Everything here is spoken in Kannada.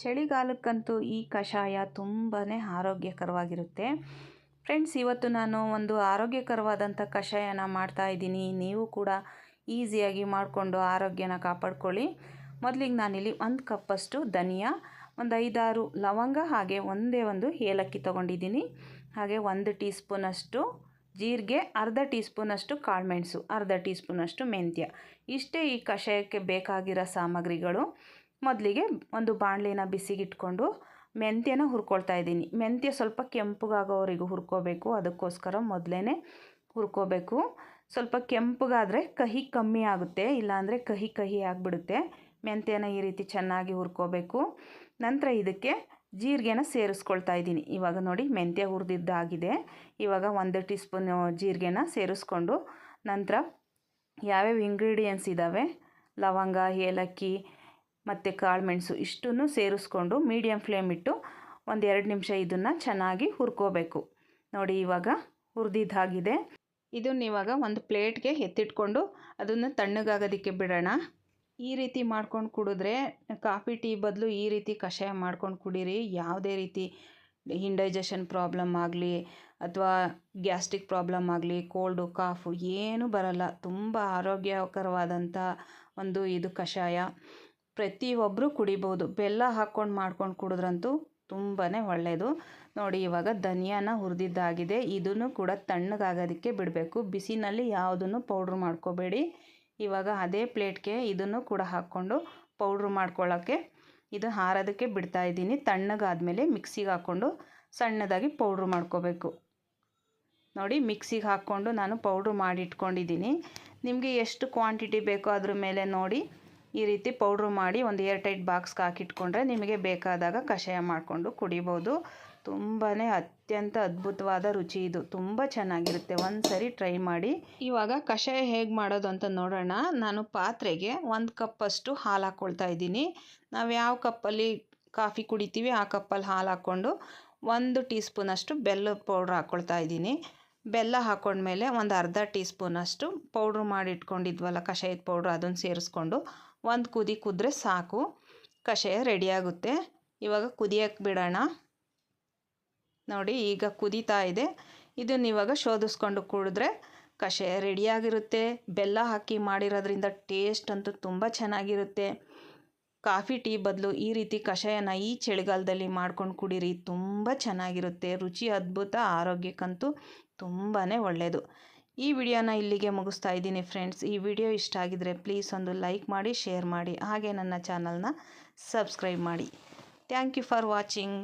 ಚಳಿಗಾಲಕ್ಕಂತೂ ಈ ಕಷಾಯ ತುಂಬಾ ಆರೋಗ್ಯಕರವಾಗಿರುತ್ತೆ. ಫ್ರೆಂಡ್ಸ್, ಇವತ್ತು ನಾನು ಒಂದು ಆರೋಗ್ಯಕರವಾದಂಥ ಕಷಾಯನ ಮಾಡ್ತಾಯಿದ್ದೀನಿ. ನೀವು ಕೂಡ ಈಸಿಯಾಗಿ ಮಾಡಿಕೊಂಡು ಆರೋಗ್ಯನ ಕಾಪಾಡ್ಕೊಳ್ಳಿ. ಮೊದಲಿಗೆ ನಾನಿಲ್ಲಿ 1 ಕಪ್ಪಷ್ಟು ಧನಿಯಾ, ಒಂದು 5-6 ಲವಂಗ, ಹಾಗೆ ಒಂದು ಏಲಕ್ಕಿ ತೊಗೊಂಡಿದ್ದೀನಿ. ಹಾಗೆ 1 ಟೀ ಸ್ಪೂನಷ್ಟು ಜೀರಿಗೆ, ಅರ್ಧ ಟೀ ಸ್ಪೂನಷ್ಟು ಕಾಳುಮೆಣಸು, ಅರ್ಧ ಟೀ ಸ್ಪೂನಷ್ಟು ಮೆಂತ್ಯ. ಇಷ್ಟೇ ಈ ಕಷಾಯಕ್ಕೆ ಬೇಕಾಗಿರೋ ಸಾಮಗ್ರಿಗಳು. ಮೊದಲಿಗೆ ಒಂದು ಬಾಣಲಿನ ಬಿಸಿಗಿಟ್ಕೊಂಡು ಮೆಂತ್ಯನ ಹುರ್ಕೊಳ್ತಾ ಇದ್ದೀನಿ. ಮೆಂತ್ಯ ಸ್ವಲ್ಪ ಕೆಂಪಗಾಗೋವರೆಗೂ ಹುರ್ಕೋಬೇಕು. ಅದಕ್ಕೋಸ್ಕರ ಮೊದಲೇ ಹುರ್ಕೋಬೇಕು. ಸ್ವಲ್ಪ ಕೆಂಪಗಾದರೆ ಕಹಿ ಕಮ್ಮಿ ಆಗುತ್ತೆ, ಇಲ್ಲಾಂದರೆ ಕಹಿ ಆಗಿಬಿಡುತ್ತೆ. ಮೆಂತ್ಯನ ಈ ರೀತಿ ಚೆನ್ನಾಗಿ ಹುರ್ಕೋಬೇಕು. ನಂತರ ಇದಕ್ಕೆ ಜೀರಿಗೆನ ಸೇರಿಸ್ಕೊಳ್ತಾ ಇದ್ದೀನಿ. ಇವಾಗ ನೋಡಿ, ಮೆಂತ್ಯ ಹುರಿದಿದ್ದಾಗಿದೆ. ಇವಾಗ 1 ಟೀ ಸ್ಪೂನ್ ಜೀರಿಗೆನ ಸೇರಿಸ್ಕೊಂಡು ನಂತರ ಯಾವ್ಯಾವ ಇಂಗ್ರೀಡಿಯೆಂಟ್ಸ್ ಇದ್ದಾವೆ, ಲವಂಗ, ಏಲಕ್ಕಿ ಮತ್ತು ಕಾಳುಮೆಣಸು ಇಷ್ಟನ್ನು ಸೇರಿಸ್ಕೊಂಡು ಮೀಡಿಯಮ್ ಫ್ಲೇಮ್ ಇಟ್ಟು 1-2 ನಿಮಿಷ ಇದನ್ನು ಚೆನ್ನಾಗಿ ಹುರ್ಕೋಬೇಕು. ನೋಡಿ, ಇವಾಗ ಹುರಿದಿದ್ದಾಗಿದೆ. ಇದನ್ನು ಇವಾಗ ಒಂದು ಪ್ಲೇಟ್ಗೆ ಎತ್ತಿಟ್ಕೊಂಡು ಅದನ್ನು ತಣ್ಣಗಾಗೋದಕ್ಕೆ ಬಿಡೋಣ. ಈ ರೀತಿ ಮಾಡ್ಕೊಂಡು ಕುಡಿದ್ರೆ, ಕಾಫಿ ಟೀ ಬದಲು ಈ ರೀತಿ ಕಷಾಯ ಮಾಡ್ಕೊಂಡು ಕುಡೀರಿ. ಯಾವುದೇ ರೀತಿ ಇಂಡೈಜೆಷನ್ ಪ್ರಾಬ್ಲಮ್ ಆಗಲಿ ಅಥವಾ ಗ್ಯಾಸ್ಟ್ರಿಕ್ ಪ್ರಾಬ್ಲಮ್ ಆಗಲಿ, ಕೋಲ್ಡು ಕಾಫು ಏನೂ ಬರಲ್ಲ. ತುಂಬ ಆರೋಗ್ಯಕರವಾದಂಥ ಒಂದು ಇದು ಕಷಾಯ. ಪ್ರತಿಯೊಬ್ಬರು ಕುಡಿಬೋದು. ಬೆಲ್ಲ ಹಾಕ್ಕೊಂಡು ಮಾಡ್ಕೊಂಡು ಕುಡಿದ್ರಂತೂ ತುಂಬಾ ಒಳ್ಳೆಯದು. ನೋಡಿ, ಇವಾಗ ಧನಿಯಾನ ಹುರಿದಿದ್ದಾಗಿದೆ. ಇದನ್ನು ಕೂಡ ತಣ್ಣಗಾಗೋದಕ್ಕೆ ಬಿಡಬೇಕು. ಬಿಸಿನಲ್ಲಿ ಯಾವುದನ್ನು ಪೌಡ್ರ್ ಮಾಡ್ಕೋಬೇಡಿ. ಇವಾಗ ಅದೇ ಪ್ಲೇಟ್ಗೆ ಇದನ್ನು ಕೂಡ ಹಾಕ್ಕೊಂಡು ಪೌಡ್ರ್ ಮಾಡ್ಕೊಳ್ಳೋಕ್ಕೆ ಇದು ಹಾರೋದಕ್ಕೆ ಬಿಡ್ತಾಯಿದ್ದೀನಿ. ತಣ್ಣಗಾದಮೇಲೆ ಮಿಕ್ಸಿಗೆ ಹಾಕ್ಕೊಂಡು ಸಣ್ಣದಾಗಿ ಪೌಡ್ರ್ ಮಾಡ್ಕೋಬೇಕು. ನೋಡಿ, ಮಿಕ್ಸಿಗೆ ಹಾಕ್ಕೊಂಡು ನಾನು ಪೌಡ್ರ್ ಮಾಡಿ ಇಟ್ಕೊಂಡಿದ್ದೀನಿ. ನಿಮಗೆ ಎಷ್ಟು ಕ್ವಾಂಟಿಟಿ ಬೇಕೋ ಅದ್ರ ಮೇಲೆ ನೋಡಿ ಈ ರೀತಿ ಪೌಡ್ರ್ ಮಾಡಿ ಒಂದು ಏರ್ಟೈಟ್ ಬಾಕ್ಸ್ಗೆ ಹಾಕಿಟ್ಕೊಂಡ್ರೆ ನಿಮಗೆ ಬೇಕಾದಾಗ ಕಷಾಯ ಮಾಡಿಕೊಂಡು ಕುಡಿಬೋದು. ತುಂಬಾ ಅತ್ಯಂತ ಅದ್ಭುತವಾದ ರುಚಿ ಇದು. ತುಂಬ ಚೆನ್ನಾಗಿರುತ್ತೆ. ಒಂದು ಸರಿ ಟ್ರೈ ಮಾಡಿ. ಇವಾಗ ಕಷಾಯ ಹೇಗೆ ಮಾಡೋದು ಅಂತ ನೋಡೋಣ. ನಾನು ಪಾತ್ರೆಗೆ 1 ಕಪ್ಪಷ್ಟು ಹಾಲು ಹಾಕ್ಕೊಳ್ತಾ ಇದ್ದೀನಿ. ನಾವು ಯಾವ ಕಪ್ಪಲ್ಲಿ ಕಾಫಿ ಕುಡಿತೀವಿ ಆ ಕಪ್ಪಲ್ಲಿ ಹಾಲು ಹಾಕ್ಕೊಂಡು 1 ಟೀ ಸ್ಪೂನಷ್ಟು ಬೆಲ್ಲದ ಪೌಡ್ರ್ ಹಾಕ್ಕೊಳ್ತಾ ಇದ್ದೀನಿ. ಬೆಲ್ಲ ಹಾಕ್ಕೊಂಡ್ಮೇಲೆ ಒಂದು ಅರ್ಧ ಟೀ ಸ್ಪೂನಷ್ಟು ಪೌಡ್ರ್ ಮಾಡಿ ಇಟ್ಕೊಂಡಿದ್ವಲ್ಲ ಕಷಾಯದ ಪೌಡ್ರ್, ಅದನ್ನು ಸೇರಿಸ್ಕೊಂಡು ಒಂದು ಕುದಿ ಕುದ್ರೆ ಸಾಕು. ಕಷಾಯ ರೆಡಿಯಾಗುತ್ತೆ. ಇವಾಗ ಕುದಿಯೋಕ್ಕೆ ಬಿಡೋಣ. ನೋಡಿ, ಈಗ ಕುದೀತಾ ಇದೆ. ಇದನ್ನು ಇವಾಗ ಶೋಧಿಸ್ಕೊಂಡು ಕುಡಿದ್ರೆ ಕಷಾಯ ರೆಡಿಯಾಗಿರುತ್ತೆ. ಬೆಲ್ಲ ಹಾಕಿ ಮಾಡಿರೋದ್ರಿಂದ ಟೇಸ್ಟ್ ಅಂತೂ ತುಂಬ ಚೆನ್ನಾಗಿರುತ್ತೆ. ಕಾಫಿ ಟೀ ಬದಲು ಈ ರೀತಿ ಕಷಾಯನ ಈ ಚಳಿಗಾಲದಲ್ಲಿ ಮಾಡ್ಕೊಂಡು ಕುಡೀರಿ. ತುಂಬ ಚೆನ್ನಾಗಿರುತ್ತೆ. ರುಚಿ ಅದ್ಭುತ, ಆರೋಗ್ಯಕ್ಕಂತೂ ತುಂಬಾ ಒಳ್ಳೆಯದು. ಈ ವಿಡಿಯೋನ ಇಲ್ಲಿಗೆ ಮುಗಿಸ್ತಾ ಇದ್ದೀನಿ ಫ್ರೆಂಡ್ಸ್. ಈ ವಿಡಿಯೋ ಇಷ್ಟ ಆಗಿದರೆ ಪ್ಲೀಸ್ ಒಂದು ಲೈಕ್ ಮಾಡಿ, ಶೇರ್ ಮಾಡಿ, ಹಾಗೆ ನನ್ನ ಚಾನಲ್ನ ಸಬ್ಸ್ಕ್ರೈಬ್ ಮಾಡಿ. Thank you for watching.